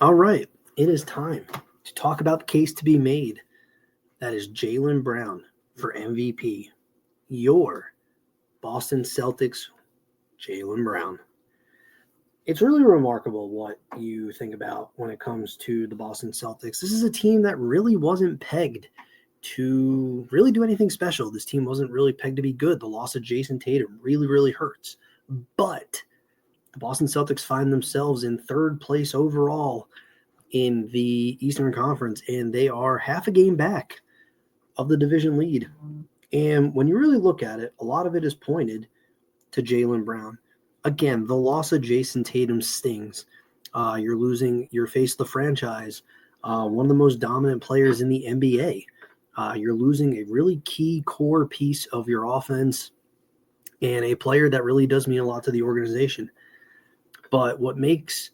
All right, it is time to talk about the case to be made. That is Jaylen Brown for MVP. Your Boston Celtics, Jaylen Brown. It's really remarkable what you think about when it comes to the Boston Celtics. This is a team that really wasn't pegged to really do anything special. This team wasn't really pegged to be good. The loss of Jason Tatum really, really hurts. But the Boston Celtics find themselves in third place overall in the Eastern Conference, and they are half a game back of the division lead. And when you really look at it, a lot of it is pointed to Jaylen Brown. Again, the loss of Jason Tatum stings. You're losing your face of the franchise, one of the most dominant players in the NBA. You're losing a really key core piece of your offense and a player that really does mean a lot to the organization. But what makes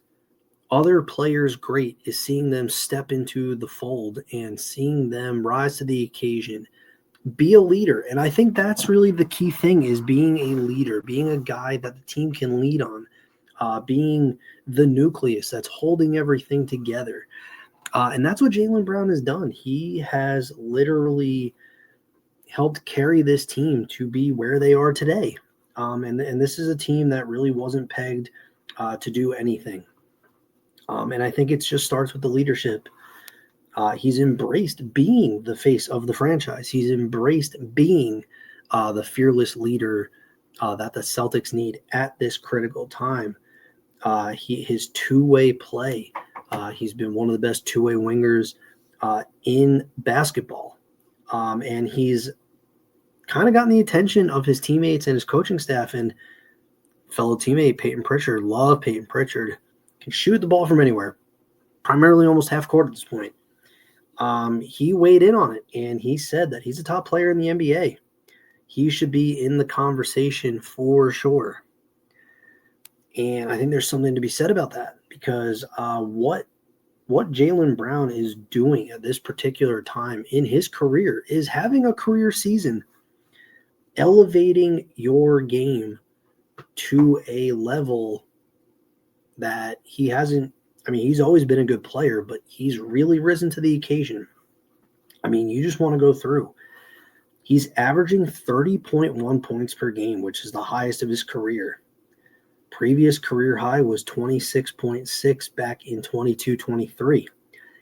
other players great is seeing them step into the fold and seeing them rise to the occasion, be a leader. And I think that's really the key thing, is being a leader, being a guy that the team can lead on, being the nucleus that's holding everything together. And that's what Jaylen Brown has done. He has literally helped carry this team to be where they are today. And this is a team that really wasn't pegged to do anything. And I think it just starts with the leadership. He's embraced being the face of the franchise. He's embraced being the fearless leader that the Celtics need at this critical time. His two-way play, he's been one of the best two-way wingers in basketball. And he's kind of gotten the attention of his teammates and his coaching staff. And fellow teammate Peyton Pritchard, love Peyton Pritchard, can shoot the ball from anywhere, primarily almost half court at this point. He weighed in on it, and he said that he's a top player in the NBA. He should be in the conversation for sure. And I think there's something to be said about that, because what Jaylen Brown is doing at this particular time in his career is having a career season, elevating your game to a level that he hasn't. I mean, he's always been a good player, but he's really risen to the occasion. I mean, you just want to go through. He's averaging 30.1 points per game, which is the highest of his career. Previous career high was 26.6 back in 22-23.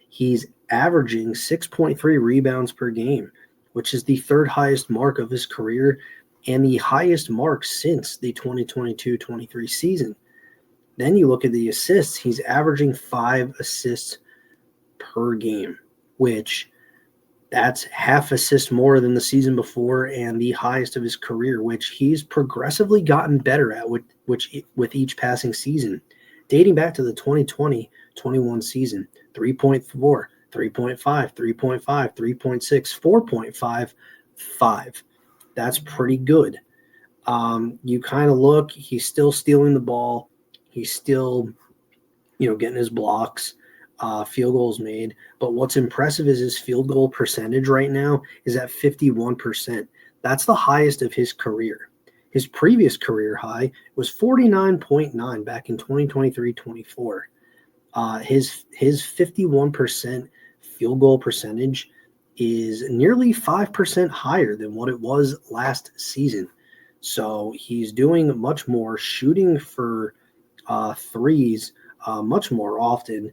He's averaging 6.3 rebounds per game, which is the third highest mark of his career and the highest mark since the 2022-23 season. Then you look at the assists. He's averaging 5 assists per game, which that's half assist more than the season before and the highest of his career, which he's progressively gotten better at with each passing season. Dating back to the 2020-21 season, 3.4, 3.5, 3.5, 3.6, 4.5, 5. That's pretty good. You kind of look, he's still stealing the ball. He's still, getting his blocks, field goals made. But what's impressive is his field goal percentage right now is at 51%. That's the highest of his career. His previous career high was 49.9 back in 2023-24. His 51% field goal percentage is nearly 5% higher than what it was last season. So he's doing much more, shooting for threes much more often.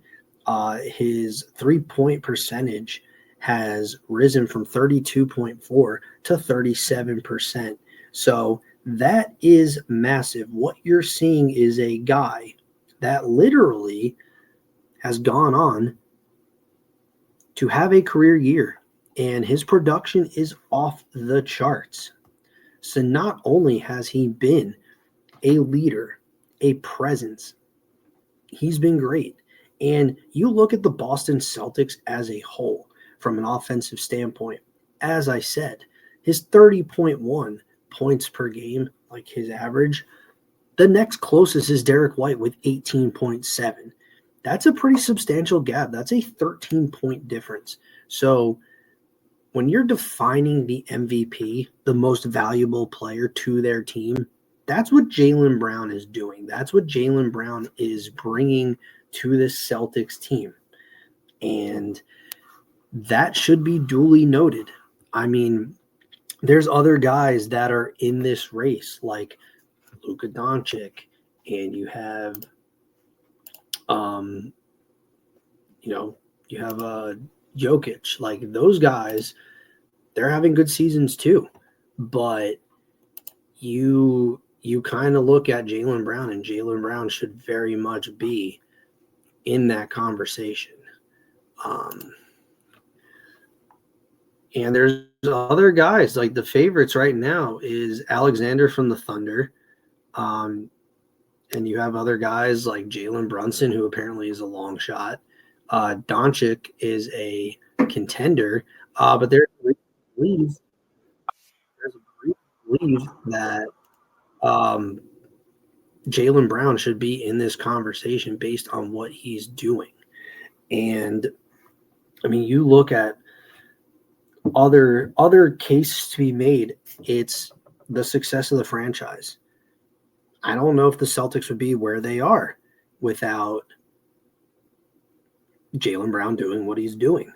His 3-point percentage has risen from 32.4 to 37%. So that is massive. What you're seeing is a guy that literally has gone on to have a career year, and his production is off the charts. So not only has he been a leader, a presence, he's been great. And you look at the Boston Celtics as a whole from an offensive standpoint. As I said, his 30.1 points per game, like his average, the next closest is Derek White with 18.7. That's a pretty substantial gap. That's a 13-point difference. So when you're defining the MVP, the most valuable player to their team, that's what Jaylen Brown is doing. That's what Jaylen Brown is bringing to this Celtics team. And that should be duly noted. I mean, there's other guys that are in this race, like Luka Doncic, and you have, Jokic. Like, those guys, they're having good seasons too. But you kind of look at Jaylen Brown, and Jaylen Brown should very much be in that conversation. And there's other guys, like the favorites right now is Alexander from the Thunder. And you have other guys like Jalen Brunson, who apparently is a long shot. Doncic is a contender, but there's a belief that Jaylen Brown should be in this conversation based on what he's doing. And I mean, you look at other cases to be made. It's the success of the franchise. I don't know if the Celtics would be where they are without Jaylen Brown doing what he's doing.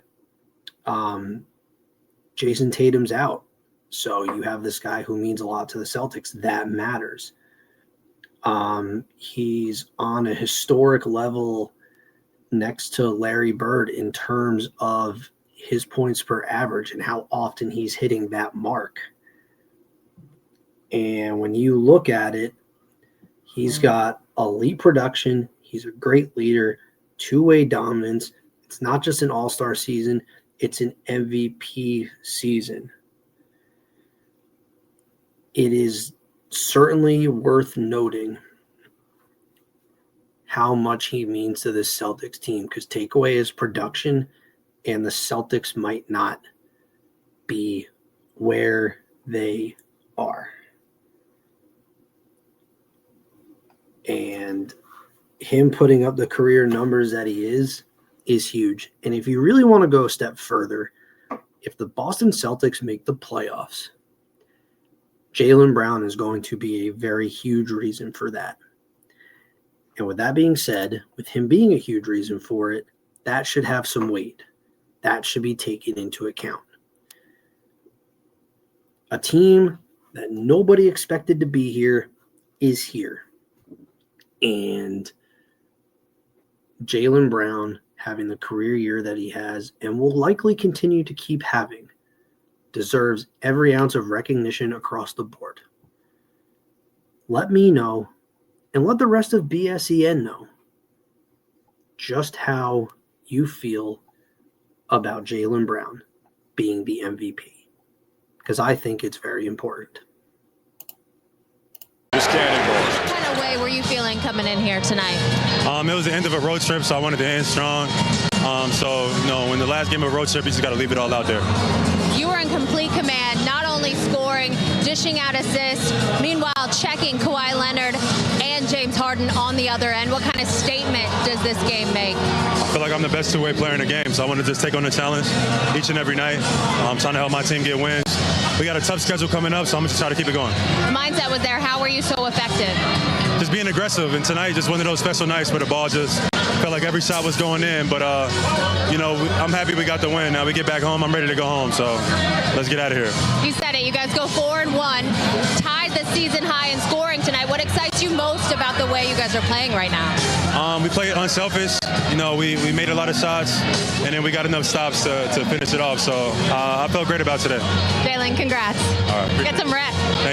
Jason Tatum's out, so you have this guy who means a lot to the Celtics. That matters. He's on a historic level next to Larry Bird in terms of his points per average and how often he's hitting that mark. And when you look at it, he's got elite production. He's a great leader, two-way dominance. It's not just an all-star season. It's an MVP season. It is certainly worth noting how much he means to this Celtics team, because take away his production and the Celtics might not be where they are. And him putting up the career numbers that he is huge. And if you really want to go a step further, if the Boston Celtics make the playoffs, Jaylen Brown is going to be a very huge reason for that. And with that being said, with him being a huge reason for it, that should have some weight. That should be taken into account. A team that nobody expected to be here is here. And Jaylen Brown having the career year that he has and will likely continue to keep having deserves every ounce of recognition across the board. Let me know, and let the rest of BSEN know, just how you feel about Jaylen Brown being the MVP, because I think it's very important. What kind of way were you feeling coming in here tonight? It was the end of a road trip, so I wanted to end strong. When the last game of a road trip, you just got to leave it all out there. You were in complete command, not only scoring, dishing out assists, meanwhile checking Kawhi Leonard and James Harden on the other end. What kind of statement does this game make? I feel like I'm the best two-way player in the game, so I want to just take on the challenge each and every night. I'm trying to help my team get wins. We got a tough schedule coming up, so I'm just trying to keep it going. The mindset was there. How were you so effective? Just being aggressive, and tonight just one of those special nights where the ball just felt like every shot was going in, but I'm happy we got the win. Now we get back home, I'm ready to go home, so let's get out of here. You said it, you guys go 4-1, tied the season high in scoring tonight. What excites you most about the way you guys are playing right now? We played unselfish. We made a lot of shots, and then we got enough stops to finish it off, so I felt great about today. Jaylen, congrats. All right. Get some rest. Thank you.